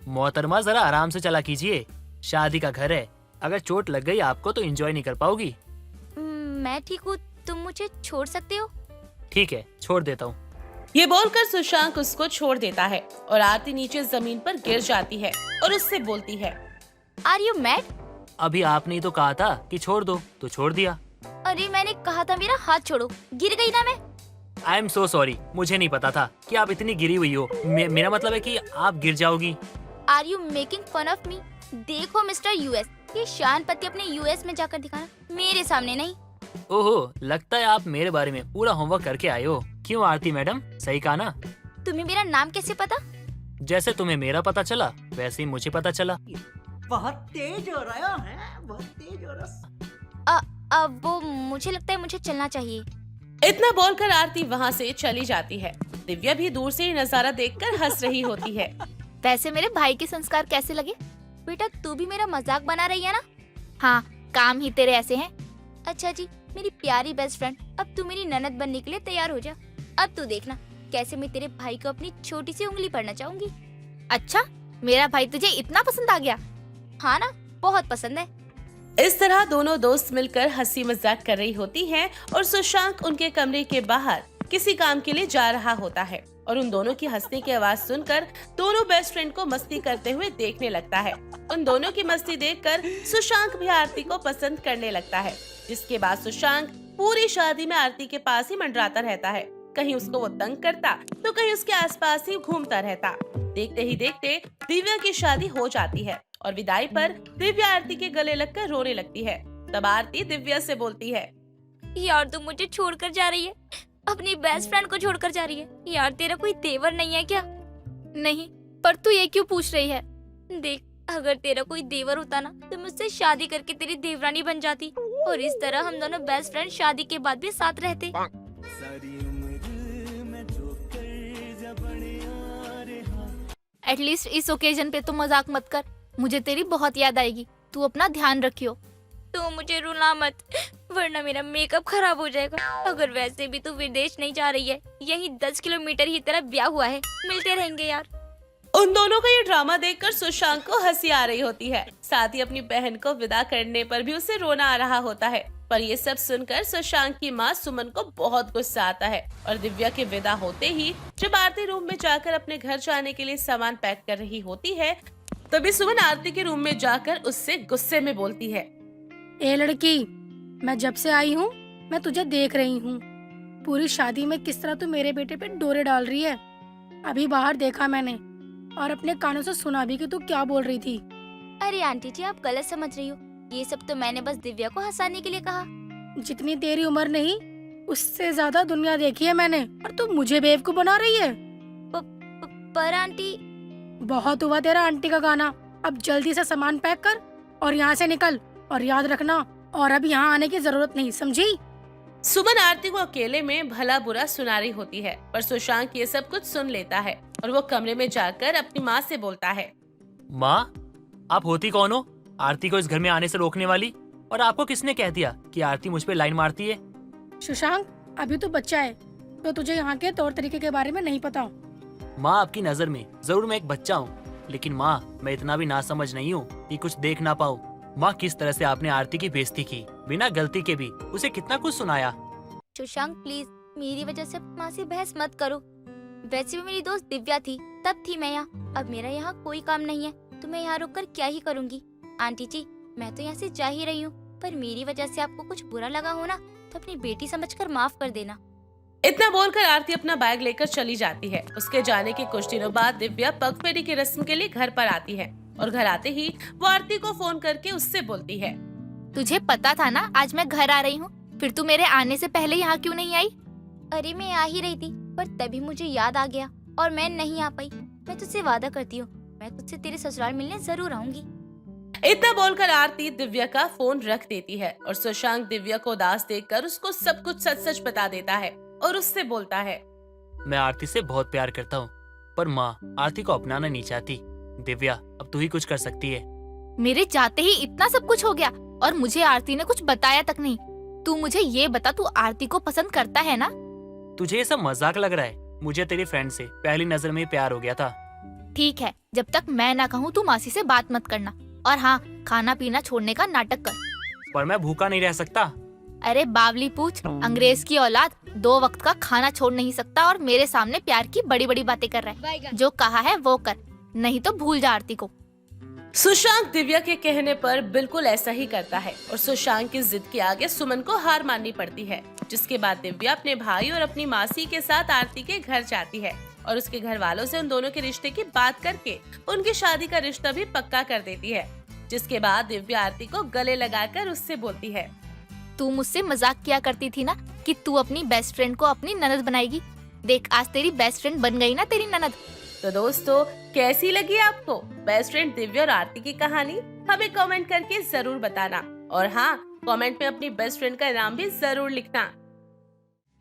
मोहतरमा जरा आराम से चला कीजिए, शादी का घर है। अगर चोट लग गई आपको तो एंजॉय नहीं कर पाओगी। मैं ठीक हूँ, तुम मुझे छोड़ सकते हो? ठीक है, छोड़ देता हूँ। ये बोलकर सुशांक उसको छोड़ देता है और आरती नीचे जमीन पर गिर जाती है और उससे बोलती है, आर यू मैड? अभी आपने ही तो कहा था कि छोड़ दो, तो छोड़ दिया। अरे मैंने कहा था मेरा हाथ छोड़ो, गिर गई ना मैं। आई एम सो सॉरी, मुझे नहीं पता था कि आप इतनी गिरी हुई हो। मेरा मतलब है कि आप गिर जाओगी। Are you making fun of me? देखो मिस्टर यूएस, ये शान पति अपने यूएस में जाकर दिखाना, मेरे सामने नहीं। ओहो, लगता है आप मेरे बारे में पूरा होमवर्क करके आए हो। क्यों आरती मैडम, सही कहा ना? तुम्हें मेरा नाम कैसे पता? जैसे तुम्हें मेरा पता चला वैसे ही मुझे पता चला। बहुत तेज हो रहा है, बहुत तेज हो रहा। अब वो मुझे लगता है मुझे चलना चाहिए। इतना बोलकर आरती वहाँ से चली जाती है। दिव्या भी दूर से ये नजारा देखकर हंस रही होती है। वैसे मेरे भाई के संस्कार कैसे लगे? बेटा तू भी मेरा मजाक बना रही है ना? हाँ, काम ही तेरे ऐसे हैं। अच्छा जी, मेरी प्यारी बेस्ट फ्रेंड, अब तू मेरी ननद बनने के लिए तैयार हो जा। अब तू देखना कैसे मैं तेरे भाई को अपनी छोटी सी उंगली पड़ना चाहूंगी। अच्छा, मेरा भाई तुझे इतना पसंद आ गया? हाँ ना, बहुत पसंद है। इस तरह दोनों दोस्त मिलकर हंसी मजाक कर रही होती हैं और सुशांक उनके कमरे के बाहर किसी काम के लिए जा रहा होता है और उन दोनों की हंसने की आवाज सुनकर दोनों बेस्ट फ्रेंड को मस्ती करते हुए देखने लगता है। उन दोनों की मस्ती देखकर सुशांक भी आरती को पसंद करने लगता है, जिसके बाद सुशांक पूरी शादी में आरती के पास ही मंडराता रहता है। कहीं उसको वो तंग करता तो कहीं उसके आसपास ही घूमता रहता। देखते ही देखते दिव्या की शादी हो जाती है और विदाई पर दिव्या आरती के गले लगकर रोने लगती है। तब आरती दिव्या से बोलती है, यार तू मुझे छोड़कर जा रही है, अपनी बेस्ट फ्रेंड को छोड़कर जा रही है। यार तेरा कोई तेवर नहीं है क्या? नहीं, पर तू ये क्यों पूछ रही है? देख, अगर तेरा कोई देवर होता ना तो मुझसे शादी करके तेरी देवरानी बन जाती और इस तरह हम दोनों बेस्ट फ्रेंड शादी के बाद भी साथ रहते। एटलीस्ट इस ओकेजन पे तो मजाक मत कर, मुझे तेरी बहुत याद आएगी। तू अपना ध्यान रखियो। तू मुझे रुला मत, वरना मेरा मेकअप खराब हो जाएगा। अगर वैसे भी तू विदेश नहीं जा रही है, यही 10 किलोमीटर ही तेरा ब्याह हुआ है, मिलते रहेंगे यार। उन दोनों का ये ड्रामा देखकर सुशांक को हंसी आ रही होती है। साथ ही अपनी बहन को विदा करने पर भी उसे रोना आ रहा होता है। पर ये सब सुनकर सुशांक की माँ सुमन को बहुत गुस्सा आता है और दिव्या के विदा होते ही जब आरती रूम में जाकर अपने घर जाने के लिए सामान पैक कर रही होती है, तभी सुमन आरती के रूम में जाकर उससे गुस्से में बोलती है, ए लड़की, मैं जब से आई हूँ मैं तुझे देख रही हूँ। पूरी शादी में किस तरह तू मेरे बेटे पे डोरे डाल रही है। अभी बाहर देखा मैंने और अपने कानों से सुना भी कि तू क्या बोल रही थी। अरे आंटी जी, आप गलत समझ रही हो। ये सब तो मैंने बस दिव्या को हंसाने के लिए कहा। जितनी तेरी उम्र नहीं, उससे ज्यादा दुनिया देखी है मैंने, और तू मुझे बेवकूफ बना रही है। पर आंटी। बहुत हुआ तेरा आंटी का गाना। अब जल्दी से सामान पैक कर और यहाँ से निकल, और याद रखना और अब यहाँ आने की जरूरत नहीं, समझी? सुमन आरती को अकेले में भला बुरा सुना रही होती है, पर सुशांक ये सब कुछ सुन लेता है और वो कमरे में जाकर अपनी माँ से बोलता है, माँ, आप होती कौन हो आरती को इस घर में आने से रोकने वाली? और आपको किसने कह दिया कि आरती मुझ पे लाइन मारती है? सुशांक, अभी तो बच्चा है तो तुझे यहाँ के तौर तरीके के बारे में नहीं पता। माँ, आपकी नजर में जरूर मैं एक बच्चा हूँ, लेकिन माँ, मैं इतना भी नासमझ नहीं हूँ कि कुछ देख ना पाऊँ। माँ, किस तरह से आपने आरती की बेइज्जती की, बिना गलती के भी उसे कितना कुछ सुनाया। सुशांक प्लीज, मेरी वजह से माँ से बहस मत करो। वैसे भी मेरी दोस्त दिव्या थी, तब थी मैं यहाँ। अब मेरा यहाँ कोई काम नहीं है तो मैं यहाँ रुककर क्या ही करूँगी। आंटी जी, मैं तो यहाँ से जा ही रही हूँ, पर मेरी वजह से आपको कुछ बुरा लगा हो ना तो अपनी बेटी समझकर माफ कर देना। इतना बोलकर आरती अपना बैग लेकर चली जाती है। उसके जाने के कुछ दिनों बाद दिव्या पगफेरी की रस्म के लिए घर पर आती है और घर आते ही वो आरती को फोन करके उससे बोलती है, तुझे पता था ना आज मैं घर आ रही हूँ, फिर तू मेरे आने से पहले यहाँ क्यों नहीं आई? अरे मैं आ ही रही थी, पर तभी मुझे याद आ गया और मैं नहीं आ पाई। मैं तुझसे वादा करती हूँ, मैं तुझसे तेरे ससुराल मिलने जरूर आऊंगी। इतना बोलकर आरती दिव्या का फोन रख देती है और सुशांक दिव्या को उदास देखकर उसको सब कुछ सच सच बता देता है और उससे बोलता है, मैं आरती से बहुत प्यार करता हूँ, पर माँ आरती को अपनाना नहीं चाहती। दिव्या, अब तू ही कुछ कर सकती है। मेरे जाते ही इतना सब कुछ हो गया और मुझे आरती ने कुछ बताया तक नहीं। तू मुझे ये बता, तू आरती को पसंद करता है ना? तुझे ये सब मजाक लग रहा है? मुझे तेरी फ्रेंड से पहली नजर में ही प्यार हो गया था। ठीक है, जब तक मैं ना कहूँ तू मासी से बात मत करना, और हाँ, खाना पीना छोड़ने का नाटक कर। पर मैं भूखा नहीं रह सकता। अरे बावली पूछ, अंग्रेज की औलाद 2 वक्त का खाना छोड़ नहीं सकता और मेरे सामने प्यार की बड़ी बड़ी बातें कर रहा है। जो कहा है वो कर, नहीं तो भूल जा आरती को। सुशांक दिव्या के कहने पर बिल्कुल ऐसा ही करता है और सुशांक की जिद के आगे सुमन को हार माननी पड़ती है। जिसके बाद दिव्या अपने भाई और अपनी मासी के साथ आरती के घर जाती है और उसके घर वालों से उन दोनों के रिश्ते की बात करके उनकी शादी का रिश्ता भी पक्का कर देती है। जिसके बाद दिव्या आरती को गले लगाकर उससे बोलती है, तू मुझसे मजाक किया करती थी ना कि तू अपनी बेस्ट फ्रेंड को अपनी ननद बनाएगी। देख, आज तेरी बेस्ट फ्रेंड बन गई ना तेरी ननद। तो दोस्तों, कैसी लगी आपको बेस्ट फ्रेंड दिव्या और आरती की कहानी? हमें कमेंट करके जरूर बताना, और हाँ, कमेंट में अपनी बेस्ट फ्रेंड का नाम भी जरूर लिखना।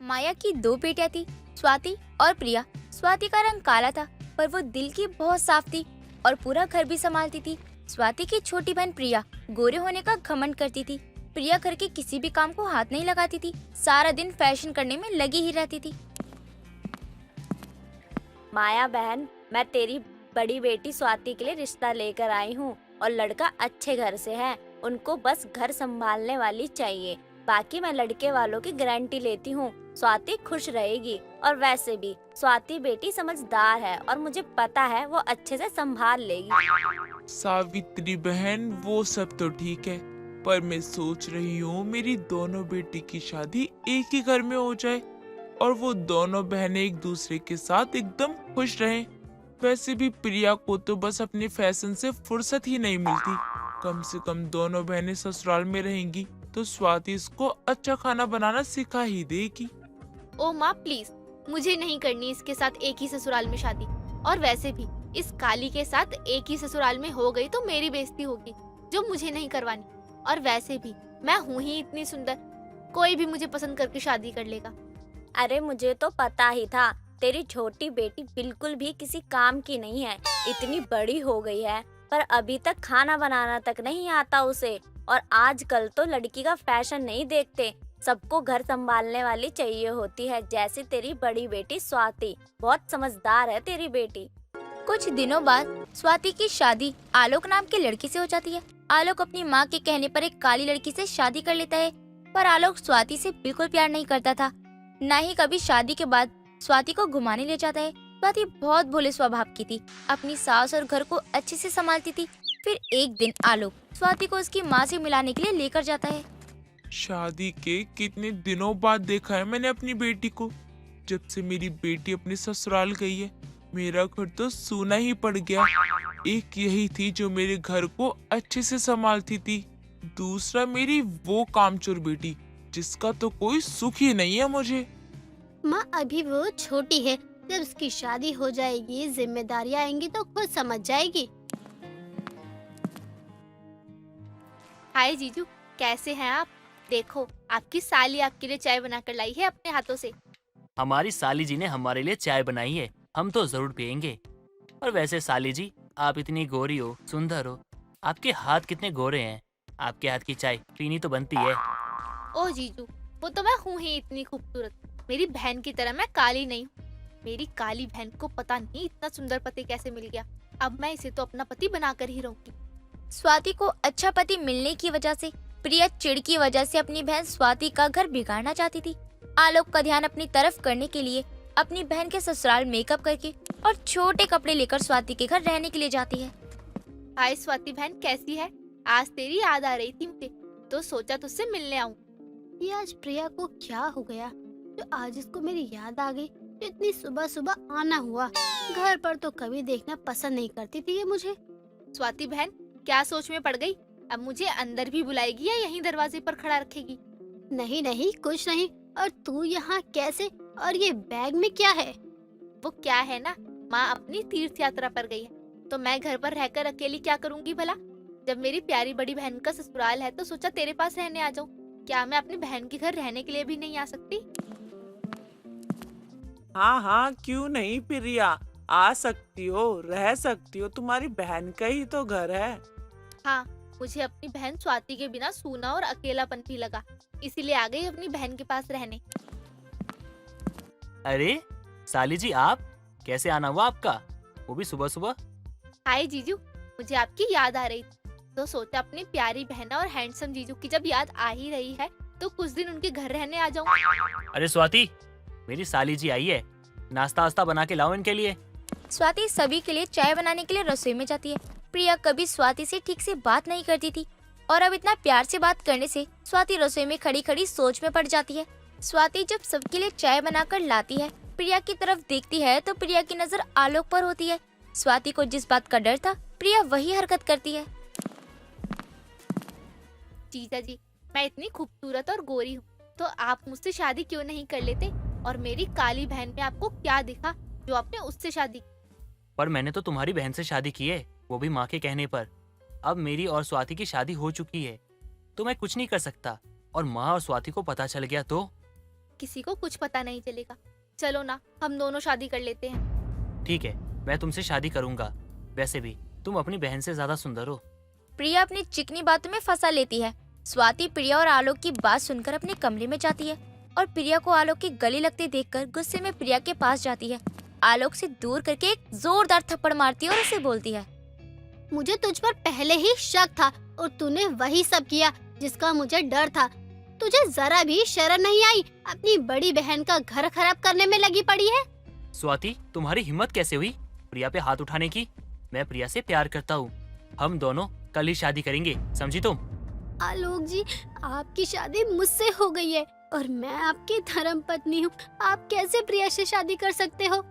माया की 2 बेटियां थी, स्वाति और प्रिया। स्वाति का रंग काला था, पर वो दिल की बहुत साफ थी और पूरा घर भी संभालती थी। स्वाति की छोटी बहन प्रिया गोरे होने का घमंड करती थी। प्रिया घर के किसी भी काम को हाथ नहीं लगाती थी, सारा दिन फैशन करने में लगी ही रहती थी। माया बहन, मैं तेरी बड़ी बेटी स्वाति के लिए रिश्ता लेकर आई हूँ और लड़का अच्छे घर से है। उनको बस घर संभालने वाली चाहिए, बाकी मैं लड़के वालों की गारंटी लेती हूँ, स्वाति खुश रहेगी। और वैसे भी स्वाति बेटी समझदार है और मुझे पता है वो अच्छे से संभाल लेगी। सावित्री बहन, वो सब तो ठीक है, पर मैं सोच रही हूँ मेरी दोनों बेटी की शादी एक ही घर में हो जाए और वो दोनों बहनें एक दूसरे के साथ एकदम खुश रहें। वैसे भी प्रिया को तो बस अपने फैशन से फुर्सत ही नहीं मिलती। कम से कम दोनों बहनें ससुराल में रहेंगी तो स्वाति इसको अच्छा खाना बनाना सिखा ही देगी। ओ माँ प्लीज, मुझे नहीं करनी इसके साथ एक ही ससुराल में शादी। और वैसे भी इस काली के साथ एक ही ससुराल में हो गई तो मेरी बेइज्जती होगी, जो मुझे नहीं करवानी। और वैसे भी मैं हूँ ही इतनी सुंदर, कोई भी मुझे पसंद करके शादी कर लेगा। अरे मुझे तो पता ही था, तेरी छोटी बेटी बिल्कुल भी किसी काम की नहीं है। इतनी बड़ी हो गई है पर अभी तक खाना बनाना तक नहीं आता उसे। और आजकल तो लड़की का फैशन नहीं देखते, सबको घर संभालने वाली चाहिए होती है, जैसे तेरी बड़ी बेटी स्वाति। बहुत समझदार है तेरी बेटी। कुछ दिनों बाद स्वाति की शादी आलोक नाम के लड़के से हो जाती है। आलोक अपनी माँ के कहने पर एक काली लड़की से शादी कर लेता है, पर आलोक स्वाति से बिल्कुल प्यार नहीं करता था, न ही कभी शादी के बाद स्वाति को घुमाने ले जाता है। स्वाति बहुत भोले स्वभाव की थी, अपनी सास और घर को अच्छे से संभालती थी। फिर एक दिन आलोक स्वाति को उसकी माँ से मिलाने के लिए लेकर जाता है। शादी के कितने दिनों बाद देखा है मैंने अपनी बेटी को। जब से मेरी बेटी अपने ससुराल गई है, मेरा घर तो सूना ही पड़ गया। एक यही थी जो मेरे घर को अच्छे से संभालती थी, दूसरा मेरी वो कामचोर बेटी जिसका तो कोई सुख ही नहीं है मुझे। माँ अभी वो छोटी है, जब उसकी शादी हो जाएगी, जिम्मेदारियाँ आएंगी तो खुद समझ जाएगी। हाय जीजू, कैसे हैं आप? देखो, आपकी साली आपके लिए चाय बनाकर लाई है अपने हाथों से। हमारी साली जी ने हमारे लिए चाय बनाई है, हम तो जरूर पियेंगे। और वैसे साली जी, आप इतनी गोरी हो, सुंदर हो, आपके हाथ कितने गोरे हैं, आपके हाथ की चाय पीनी तो बनती है। ओ जीजू, वो तो मैं हूँ ही इतनी खूबसूरत, मेरी बहन की तरह मैं काली नहीं हूँ। मेरी काली बहन को पता नहीं इतना सुंदर पति कैसे मिल गया, अब मैं इसे तो अपना पति बनाकर ही रहूंगी। स्वाति को अच्छा पति मिलने की वजह से प्रिया चिढ़ की वजह से अपनी बहन स्वाति का घर बिगाड़ना चाहती थी। आलोक का ध्यान अपनी तरफ करने के लिए अपनी बहन के ससुराल मेकअप करके और छोटे कपड़े लेकर स्वाति के घर रहने के लिए जाती है। हाय स्वाति बहन, कैसी है? आज तेरी याद आ रही थी मुझे, तो सोचा तुझसे मिलने आऊं। ये आज प्रिया को क्या हो गया जो आज इसको मेरी याद आ गई, जो इतनी सुबह सुबह आना हुआ। घर पर तो कभी देखना पसंद नहीं करती थी ये मुझे। स्वाति बहन, क्या सोच में पड़ गई? अब मुझे अंदर भी बुलाएगी या यहीं दरवाजे पर खड़ा रखेगी? नहीं नहीं, कुछ नहीं। और तू यहाँ कैसे? और ये बैग में क्या है? वो क्या है ना, माँ अपनी तीर्थ यात्रा पर गई है, तो मैं घर पर रहकर अकेली क्या करूँगी भला? जब मेरी प्यारी बड़ी बहन का ससुराल है तो सोचा तेरे पास रहने आ जाऊँ। क्या मैं अपनी बहन के घर रहने के लिए भी नहीं आ सकती? हाँ हाँ, क्यों नहीं प्रिया, आ सकती हो, रह सकती हो, तुम्हारी बहन का ही तो घर है। हाँ, मुझे अपनी बहन स्वाति के बिना सूना और अकेलापन भी लगा, इसीलिए आ गई अपनी बहन के पास रहने। अरे साली जी, आप कैसे आना हुआ आपका, वो भी सुबह सुबह? हाय जीजू, मुझे आपकी याद आ रही थी, तो सोचा अपनी प्यारी बहन और हैंडसम जीजू की जब याद आ ही रही है तो कुछ दिन उनके घर रहने आ जाऊं। अरे स्वाति, मेरी साली जी आई है, नाश्ता वास्ता बना के लाओ इनके लिए। स्वाति सभी के लिए चाय बनाने के लिए रसोई में जाती है। प्रिया कभी स्वाति से ठीक से बात नहीं करती थी और अब इतना प्यार से बात करने से स्वाति रसोई में खड़ी खड़ी सोच में पड़ जाती है। स्वाति जब सबके लिए चाय बनाकर लाती है, प्रिया की तरफ देखती है तो प्रिया की नजर आलोक पर होती है। स्वाति को जिस बात का डर था, प्रिया वही हरकत करती है। जीजा जी, मैं इतनी खूबसूरत और गोरी हूँ, तो आप मुझसे शादी क्यों नहीं कर लेते? और मेरी काली बहन में आपको क्या दिखा जो आपने उससे शादी की? पर मैंने तो तुम्हारी बहन से शादी की है, वो भी माँ के कहने पर। अब मेरी और स्वाति की शादी हो चुकी है, तो मैं कुछ नहीं कर सकता। और माँ और स्वाति को पता चल गया तो? किसी को कुछ पता नहीं चलेगा। चलो ना, हम दोनों शादी कर लेते हैं। ठीक है, मैं तुमसे शादी करूंगा। वैसे भी तुम अपनी बहन से ज्यादा सुंदर हो। प्रिया अपनी चिकनी बातों में फंसा लेती है। स्वाति प्रिया और आलोक की बात सुनकर अपने कमरे में जाती है और प्रिया को आलोक की गले लगते देखकर गुस्से में प्रिया के पास जाती है। आलोक से दूर करके एक जोरदार थप्पड़ मारती है और उसे बोलती है, मुझे तुझ पर पहले ही शक था और तूने वही सब किया जिसका मुझे डर था। तुझे जरा भी शर्म नहीं आई? अपनी बड़ी बहन का घर खराब करने में लगी पड़ी है। स्वाति, तुम्हारी हिम्मत कैसे हुई प्रिया पे हाथ उठाने की? मैं प्रिया से प्यार करता हूँ। हम दोनों कल ही शादी करेंगे, समझी तुम? आलोक जी, आपकी शादी मुझसे हो गई है और मैं आपकी धर्म पत्नी हूँ। आप कैसे प्रिया से शादी कर सकते हो?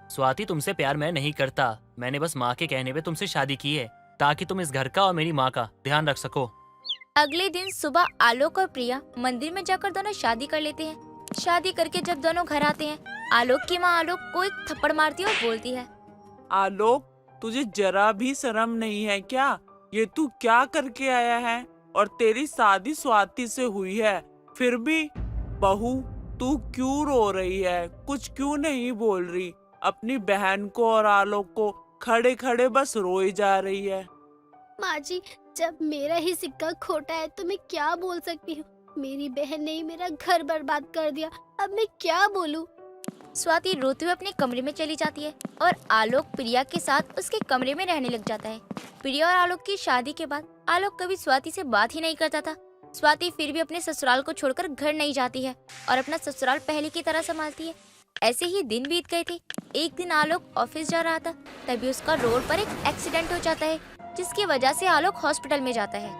स्वाति, तुमसे प्यार मैं नहीं करता। मैंने बस माँ के कहने पे तुमसे शादी की है, ताकि तुम इस घर का और मेरी माँ का ध्यान रख सको। अगले दिन सुबह आलोक और प्रिया मंदिर में जाकर दोनों शादी कर लेते हैं। शादी करके जब दोनों घर आते हैं, आलोक की माँ आलोक को एक थप्पड़ मारती है और बोलती है, आलोक, तुझे जरा भी शर्म नहीं है क्या? ये तू क्या करके आया है? और तेरी शादी स्वाति से हुई है, फिर भी बहू तू क्यों रो रही है? कुछ क्यों नहीं बोल रही? अपनी बहन को और आलोक को खड़े खड़े बस रोई जा रही है। माँ जी, जब मेरा ही सिक्का खोटा है तो मैं क्या बोल सकती हूँ? मेरी बहन ने ही मेरा घर बर्बाद कर दिया, अब मैं क्या बोलूँ? स्वाति रोते हुए अपने कमरे में चली जाती है और आलोक प्रिया के साथ उसके कमरे में रहने लग जाता है। प्रिया और आलोक की शादी के बाद आलोक कभी स्वाति से बात ही नहीं करता था। स्वाति फिर भी अपने ससुराल को छोड़कर घर नहीं जाती है और अपना ससुराल पहले की तरह संभालती है। ऐसे ही दिन बीत गए थे। एक दिन आलोक ऑफिस जा रहा था, तभी उसका रोड पर एक एक्सीडेंट हो जाता है, जिसकी वजह से आलोक हॉस्पिटल में जाता है।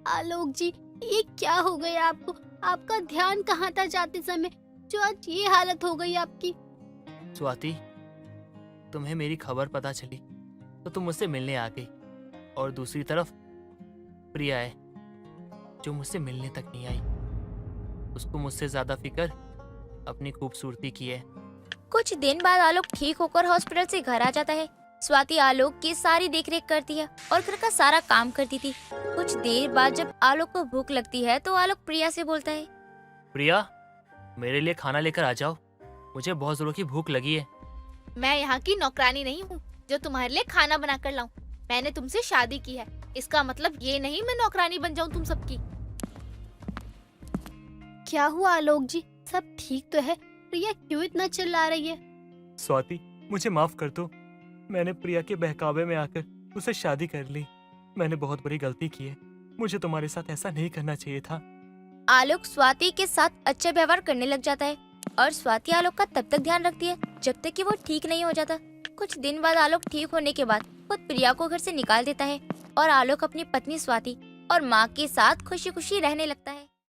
आलोक जी, ये क्या हो गया आपको? आपका ध्यान कहाँ था जाते समय, जो आज ये हालत हो गई आपकी? स्वाति, तुम्हें मेरी खबर पता चली तो तुम मुझसे मिलने आ गई, और दूसरी तरफ प्रिया है जो मुझसे मिलने तक नहीं आई। उसको मुझसे ज्यादा फिक्र अपनी खूबसूरती की है। कुछ दिन बाद आलोक ठीक होकर हॉस्पिटल से घर आ जाता है। स्वाति आलोक की सारी देखरेख करती है और घर का सारा काम करती थी। कुछ देर बाद जब आलोक को भूख लगती है तो आलोक प्रिया से बोलता है, प्रिया, मेरे लिए खाना लेकर आ जाओ, मुझे बहुत जोरों की भूख लगी है। मैं यहाँ की नौकरानी नहीं हूँ जो तुम्हारे लिए खाना बना कर लाऊं। मैंने तुमसे शादी की है, इसका मतलब ये नहीं मैं नौकरानी बन जाऊँ तुम सबकी। क्या हुआ आलोक जी, सब ठीक तो है? प्रिया क्यों इतना चिल्ला रही है? स्वाति, मुझे माफ कर दो। मैंने प्रिया के बहकावे में आकर उसे शादी कर ली। मैंने बहुत बड़ी गलती की है, मुझे तुम्हारे साथ ऐसा नहीं करना चाहिए था। आलोक स्वाति के साथ अच्छा व्यवहार करने लग जाता है और स्वाति आलोक का तब तक ध्यान रखती है जब तक कि वो ठीक नहीं हो जाता। कुछ दिन बाद आलोक ठीक होने के बाद खुद प्रिया को घर से निकाल देता है और आलोक अपनी पत्नी स्वाति और माँ के साथ खुशी खुशी रहने लगता है।